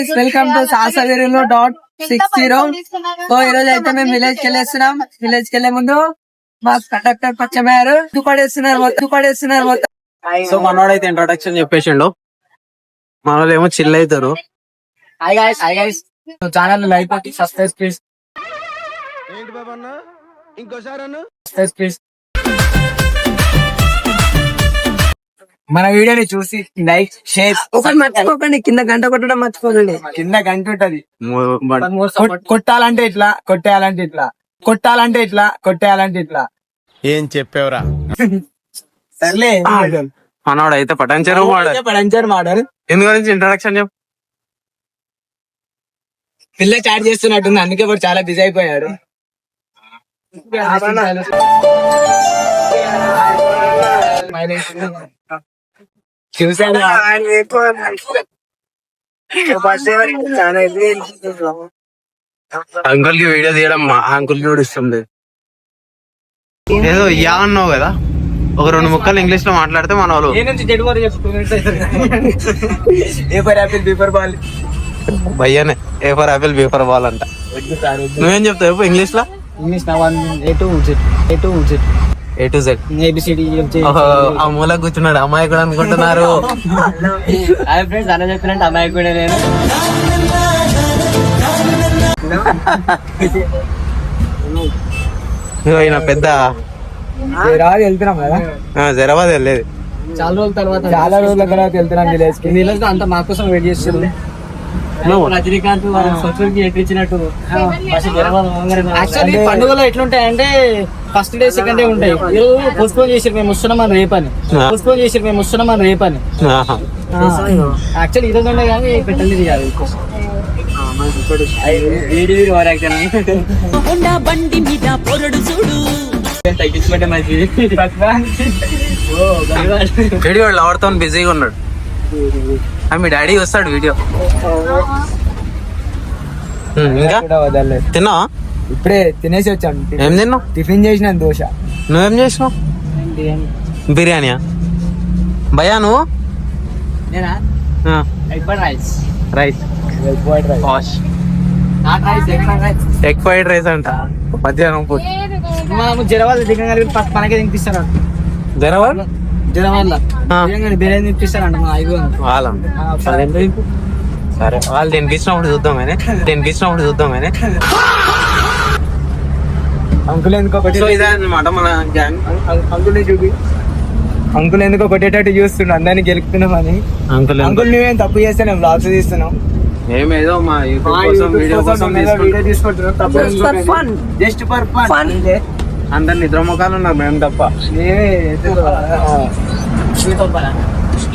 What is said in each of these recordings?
Guys, welcome to సాసగిరిలో.60. So ఈ రోజు అయితే మేము విలేజ్ కి వెళ్ళేస్తున్నాం. విలేజ్ కి వెళ్లే ముందు మా కండక్టర్ పచ్చమయ్యారు, తుపడేస్తున్నారు మొత్తం. సో మనోడైతే ఇంట్రొడక్షన్ చెప్పేసిండు, మనోళ్ళు ఏమో చిల్ అవుతారు. హాయ్ గైస్, ఛానల్ లైక్ కొట్టి సబ్స్క్రైబ్ ప్లీజ్. ఏంటి బాబా అన్న ఇంకోసారి అన్న ప్లీజ్ మన వీడియోని చూసి లైక్ షేర్ ఒకటి మర్చిపోకండి. కింద గంట కొట్టడం మర్చిపోకండి. కింద గంట ఉంటది. కొట్టాలంటే ఇట్లా, కొట్టేయాలంటే ఇట్లా, కొట్టేయాలంటే ఇట్లా. ఏం చెప్పావురా? సర్లే, మనోడైతే పటాన్చెరు మోడల్ ఎందు గురించి ఇంట్రొడక్షన్ చెప్పు. పిల్ల చాట్ చేస్తున్నట్టుంది, అందుకే ఇప్పుడు చాలా బిజీ అయిపోయాడు. చూసాను అంకుల్ కి వీడియో తీయడం మా అంకుల్ కి కూడా ఇష్టం లేదు. ఏదో యా అన్నావు కదా, ఒక 2 ముక్కలు ఇంగ్లీష్ లో మాట్లాడితే మన వాళ్ళు భయ్యానే A for apple B for ball అంట. నువ్వేం చెప్తావు ఇంగ్లీష్ లో? A to Z. ఆ మూల కూర్చున్నాడు అమ్మాయి కూడా అనుకుంటున్నారు. అలా చెప్పినట్టు అమ్మాయి కూడా నేను ఈయన పెద్ద వెళ్తున్నాం కదా, జరాబాద్ వెళ్ళేది చాలా రోజుల తర్వాత వెళ్తున్నాం విలేజ్ కి. విలేజ్ అంతా మా కోసం వెయిట్ చేస్తుంది. రజనీకాంత్ ఎట్టించినట్టు యాక్చువల్లీ పండుగలో ఎట్లుంటాయంటే ఫస్ట్ డే సెకండ్ డే ఉంటాయి. పోస్ట్పోన్ చేసి మేము వస్తున్నాం అని రేపని యాక్చువల్లీ ఈరోజు ఉండే కానీ పెట్టండి కాదు. తగ్గించుకుంటే మంచిది. వీడియో ఎవరితో బిజీగా ఉన్నాడు. మీ డాడీ వస్తాడు వీడియో. ఇంకా తిన్నావా? ఇప్పుడే తినేసి వచ్చాను. ఏం తిన్నావు? టిఫిన్ చేసినాను, దోశ. నువ్వేం చేసినావు? బిర్యానీయా భయ్యా? నువ్వు రైస్ ఎగ్ ఫ్రైడ్ రైస్ అంట మధ్యాహ్నం పూట. జరవాళ్ళు మనకే తినిపిస్తారు. జరవాళ్ళు బిర్యానీ తినిపిస్తారంట మా ఐదు సరే, వాళ్ళు తినిపించినప్పుడు చూద్దాం కానీ. అంకుల్ ఎందుకో ఇదే అనమాట మన గ్యాంగ్. అంకుల్ని చూపి, అంకుల్ ఎందుకో కొట్టేటట్టు చూస్తున్నాం, అందరినీ గెలుపుతున్నామని. అంకుల్ నువ్వేం తప్పు చేస్తే నేను బ్లాగ్స్ తీస్తున్నావు. ఏమేదో మా వీడియో కోసం జస్ట్ ఫర్ ఫన్. అందరు నిద్ర ముఖాలు ఉన్నారు, మేము తప్ప.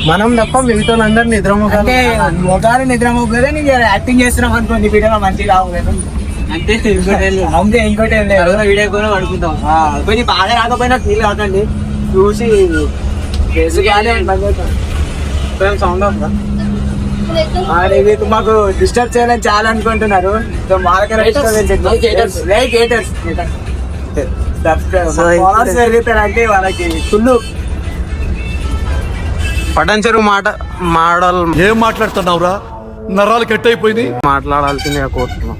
మనం తప్ప మిగతా అందరు నిద్ర ముఖాలు. ముఖాలు నిద్ర ముఖాలే. నీకు యాక్టింగ్ చేస్తున్నాం అనుకోండి, వీడియోలో మంచిగా రావలేదు అంటే. ఇంకోటి ఏం లేదు, వీడియో కూడా పడుకుంటాం. కొంచెం బాగా రాకపోయినా ఫీల్ కాకండి, చూసి సౌండ్ మాకు డిస్టర్బ్ చేయాలని చాలా అనుకుంటున్నారు. అంటే వాళ్ళకి ఫుల్ పటాన్చెరు మాడల్. ఏం మాట్లాడుతున్నావురా? నరాలు కట్ అయిపోయింది. మాట్లాడాల్సిందిగా కోరుతున్నాం.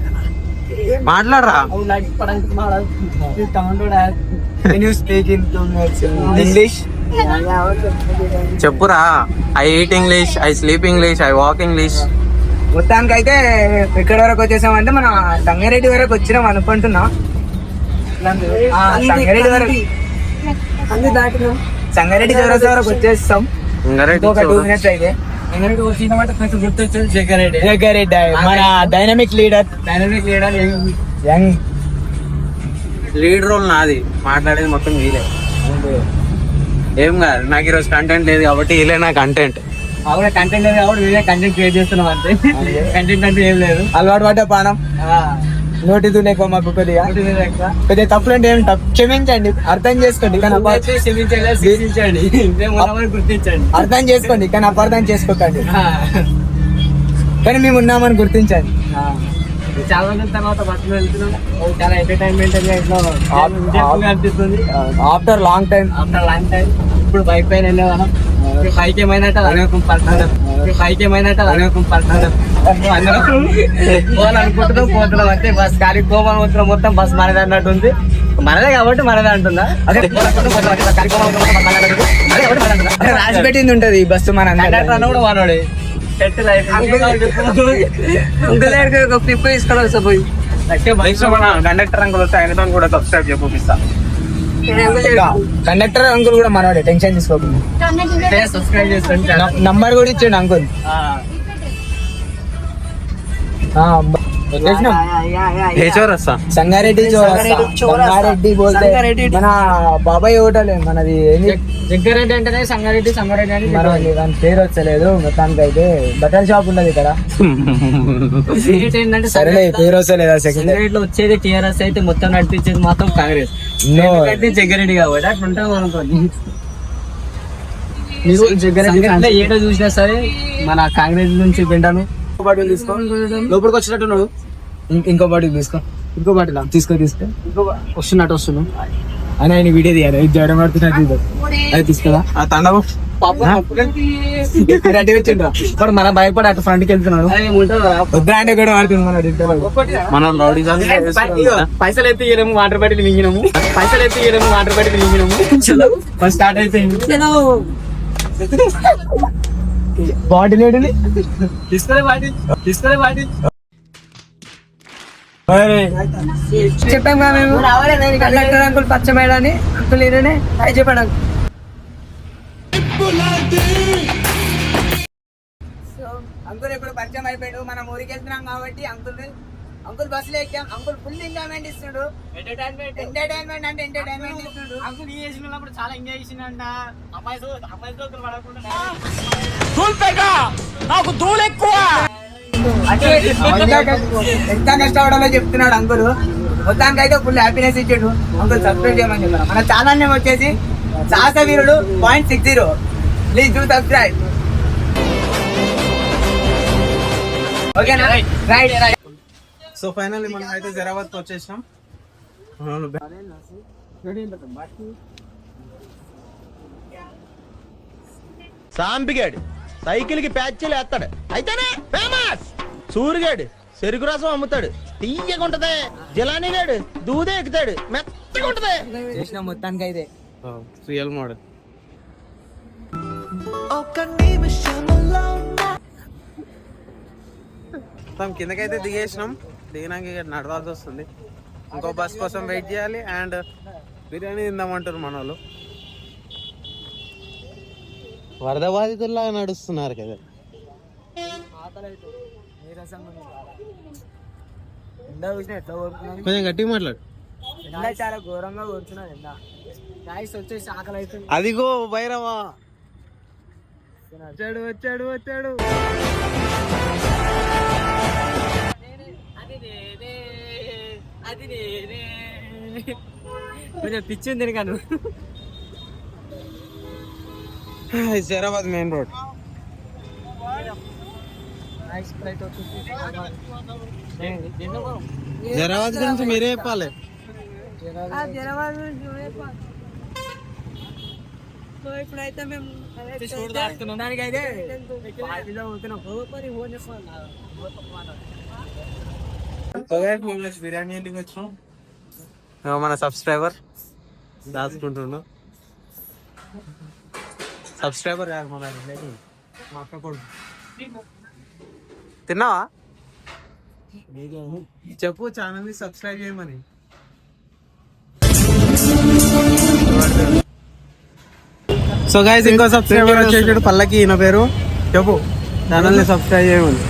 మాట్లాడరా. ఇంగ్లీష్ చెప్పురా. I eat English, I sleep English, I walk English. మొత్తానికి అయితే ఎక్కడి వరకు వచ్చేసామంటే మన సంగారెడ్డి వరకు వచ్చినాం అనుకుంటున్నా. సంగారెడ్డి చౌరస్తా వరకు వచ్చేస్తాం. ఒక 2 minutes అయితే జగ్గారెడ్డి మన dynamic leader young lead role నాది, మాట్లాడేది మొత్తం వీలే. ఏం కాదు, నాకు ఈరోజు కంటెంట్ లేదు కాబట్టి వీలే నా కంటెంట్. కంటెంట్ లేదు కాబట్టి వీలే కంటెంట్ క్రియేట్ చేస్తున్నాం అంతే. కంటెంట్ అంటే ఏం లేదు. అలవాటు పడ్డ పానం నోటి దులేకో మాకు కొద్దిగా తప్పులు అంటే ఏమి క్షమించండి, అర్థం చేసుకోండి కానీ గుర్తించండి. అర్థం చేసుకోండి కానీ అపార్థం చేసుకోకండి. కానీ మేము ఉన్నామని గుర్తించండి. చాలా రోజుల తర్వాత బస్సులో వెళ్తున్నాం, చాలా ఎంటర్టైన్మెంట్ అనిపిస్తుంది. ఆఫ్టర్ లాంగ్ టైం ఇప్పుడు బైక్ పైన వెళ్ళే వాళ్ళం. పైకి ఏమైనట్టు అనేకం పడుతున్నారు, పైకి ఏమైనట్టు అనేకం పడుతున్నారు. పోవాలనుకుంటున్నాం, పోతున్నాం అంటే బస్ ఖాళీ కోమం ఉత్తరం మొత్తం బస్ మనదే అన్నట్టు ఉంది. మనదే కాబట్టి మనదే అంటుందా? అదే రాసి పెట్టింది ఉంటది ఈ బస్సు మన అన్న కూడా మనోడే క్లిప్ తీసుకొని పోయి కండక్టర్ అంకుల్ వస్తే ఆయనతో కూడా సబ్స్క్రైబ్ చూపిస్తా. కండక్టర్ అంకుల్ కూడా మనోడే, టెన్షన్ తీసుకోకుండా. సబ్స్క్రైబ్ చేస్తాను, నంబర్ కూడా ఇచ్చాడు అంకుల్. సంగారెడ్డి సంగారెడ్డి మన బాబాయ్ హోటల్ మనది జగ్గారెడ్డి అంటేనే సంగారెడ్డి సంగారెడ్డి అని దాని పేరు వచ్చలేదు. మొత్తానికి అయితే బట్టల షాప్ ఉన్నది ఇక్కడ. ఏంటంటే సరేలే పేరు వస్తలేదా? సెకండ్ లో వచ్చేది టీఆర్ఎస్ అయితే మొత్తం నడిపించేది మాత్రం కాంగ్రెస్, జగ్గారెడ్డి కాబట్టి అట్లా ఉంటాం అనుకోండి. జగ్గారెడ్డి ఏటో చూసినా సరే మన కాంగ్రెస్ నుంచి వింటాను. బాటిల్ తీసుకో, లోపలికి వచ్చినట్టున్నాడు. ఇంకో బాటిల్ తీసుకో, ఇంకో బాటిల్ తీసుకో వస్తున్నట్టు వస్తున్నావు అని ఆయన వీడియో తీయాలి. జడం పడుతున్నట్టు అది తీసుకురా. తండవు రెడీ వచ్చిండ్రా ఇప్పుడు మన భయపడి అటు ఫ్రంట్కి వెళ్తున్నాడు. వద్దా అంటే కూడా వాడుతుంది మన పైసలు ఎత్తి ఇయ్యము, వాటర్ బాటిల్ మింగినాము, పైసలు ఎత్తి ఇయ్యము, వాటర్ బాటిల్ మింగినాము. స్టార్ట్ అయిపోయింది. బాటిల్ ఏంటి తీసుకునే బాటిల్, తీసుకునే బాటిల్ చెప్పాం కదా మేము. కండక్టర్ అంకుల్ పచ్చమేడని అంకుల్ ఈయననే అవి చెప్పాడు. అంకుల్ ఇప్పుడు పరిచయం అయిపోయాడు. మనం ఊరికి వెళ్తున్నాం కాబట్టి అంకుల్ బస్సులో ఎక్కాం. అంకుల్ ఫుల్ ఎంజాయ్మెంట్ ఇస్తున్నాడు. ఎంటర్టైన్మెంట్ అంటే ఎంటర్టైన్మెంట్ ఇస్తున్నాడు. అంకుల్ ఈ ఏజ్ ఉన్నప్పుడు చాలా ఎంజాయ్ చేసిండ. అమ్మాయి దోకులు పడకుండా నాకు దూలు ఎక్కువ ఎంత కష్టపడాలో చెప్తున్నాడు అంకుల్. మొత్తానికి అయితే ఫుల్ హ్యాపీనెస్ ఇచ్చాడు. అంకుల్ సబ్స్క్రైబ్ చేయమని చెప్పారు. మన ఛానల్ నేమ్ వచ్చేసి సాహస వీరుడు 0.60. Please do subscribe. ఓకేనా? రైట్. సో ఫైనల్లీ మనం అయితే జరాబాద్ వచ్చేసినాం. సాంపిగాడు సైకిల్ కి ప్యాచ్లు వేస్తాడు, అయితేనే ఫేమస్. సూరిగాడు చెరుకు రసం అమ్ముతాడు, తీయగుంటది. జిలానీగాడు దూదే ఎక్కుతాడు, మెత్తగా ఉంటది. చేసిన మొత్తానికి అయితే రియల్ మోడల్. మొత్తం కిందకైతే దిగేసినాం. దిగినాక ఇక నడవాల్సి వస్తుంది. ఇంకో బస్ కోసం వెయిట్ చేయాలి. అండ్ బిర్యానీ తిందామంటారు మన వాళ్ళు. వరద బాధితుల్లా నడుస్తున్నారు కదా. కొంచెం గట్టిగా మాట్లాడు. చాలా ఘోరంగా కూర్చున్నాడు. వచ్చేసి ఆకలి అవుతుంది. అదిగో భైరవా వచ్చాడు వచ్చాడు వచ్చాడు. కొంచెం పిచ్చింది కాను. Hyderabad main road. జరాబాద్ గురించి మీరే చెప్పాలి. ఇప్పుడైతే మేము బిర్యానీ ఇంటికి వచ్చినాం. మన సబ్స్క్రైబర్ దాచుకుంటుండు. సబ్స్క్రైబర్ కాదు మన రిలేటివ్, మా అక్క కొడుకు. తిన్నావా? చెప్పు ఛానల్ ని సబ్స్క్రైబ్ చేయమని. సో గైస్ ఇంకో సబ్స్క్రైబర్ వచ్చేసాడు పల్లకి. ఈయన పేరు చెప్పు. ఛానల్ ని సబ్స్క్రైబ్ చేయమని.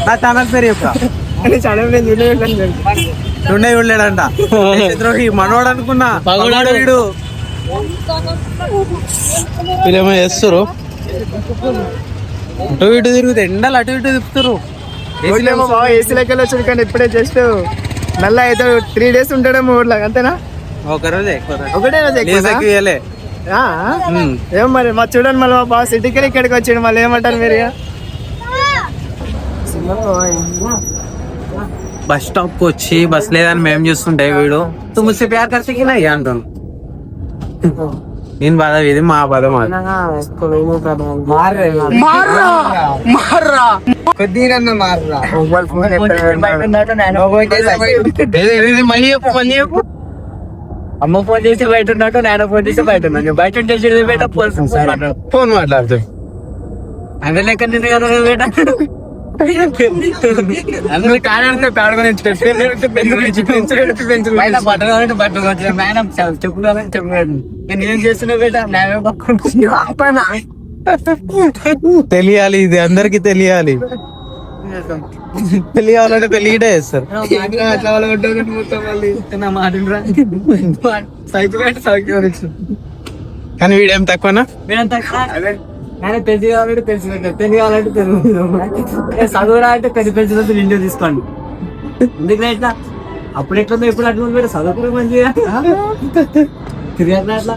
నా ఛానల్ పేరు చెప్తా. ఉండే చూడలేడంట. ద్రోహి మనోడు అనుకున్నా. వీడు వీళ్ళేమో చేస్తారు. అటు ఇటు తిరుగుతాయి. ఎండలు అటు ఇటు తిప్పుతారు. ఏసీ లెక్కలు వచ్చాడు కానీ ఇప్పుడే జస్ట్ నల్ల అయితే 3 days ఉంటాడేమో ఊర్లో. అంతేనా? ఒకరోజే ఒకటే రోజు ఏం మరి మా చూడండి. మళ్ళీ మా బాగా సిటీకి ఇక్కడికి వచ్చాడు. మళ్ళీ ఏమంటారు మీరు? బస్ స్టాప్ కు వచ్చి బస్ లేదని మేము చూస్తుంటే వీడు తుమ్మిసి ప్యార్ కర్తకి అంటాను. నేను బాధ ఇది మా బాధ మాది. కొద్దిగా మారరా మళ్ళీ చెప్పు మళ్ళీ చెప్పు. అమ్మ ఫోన్ చేసి బయట ఉన్నట్టు, నాన్న ఫోన్ చేసి బయట ఉన్నాను. బయట చేసి బయట ఫోన్ మాట్లాడుతుంది. అదే లెక్క నిన్ను కదా బయట అందరూ కాడాడితే కాడుకొని బట్టలు బట్టలు వచ్చిన మేడం చెప్పుకోవాలని చెప్పాడు. నేనేం చేస్తున్నా బేట నామే పక్కన తెలియాలి, ఇది అందరికి తెలియాలి. తెలియాలంటే తెలియడే చేస్తారు. కానీ వీడేం తక్కువనా? నేను పెళ్లి కావాలంటే తెలిసి పెట్టాను, పెళ్లి కావాలంటే తెలుగు చదువురా అంటే పెళ్లి పెంచుతో ఇంటికి తీసుకోండి. ఎందుకు ఇట్లా అప్పుడు ఎట్లా ఇప్పుడు అట్లా పెట్టి చదువుకునే మంచిగా తిరిగి అట్లా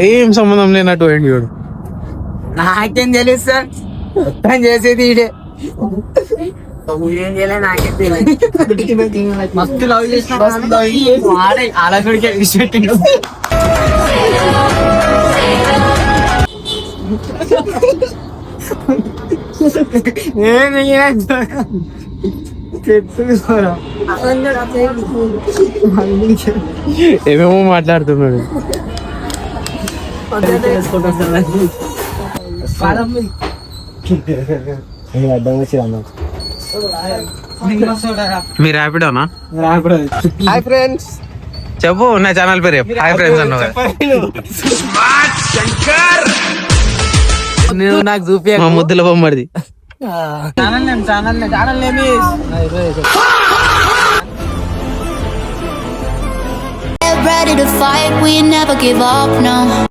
ఏం సంబంధం లేనట్టు ఏంటి వీడు. నాకేం తెలియదు సార్, మొత్తం చేసేది ఈడే. ఏం చేయలే నాకేం తెలియదు. మస్తు లవ్ చేసిన ఆడకుడికే విసిపెట్టిండు. ఏమేమో మాట్లాడుతున్నాడు. మీరు ర్యాపిడోనా? హాయ్ ఫ్రెండ్స్, చెప్పు నా ఛానల్ పేరు చెప్పు. హాయ్ ఫ్రెండ్స్ అన్నావు. నువ్వు నాకు చూపి మా ముద్దుల బొమ్మడిది. ఛానల్ ఏమి Ready to fight, we never give up, no.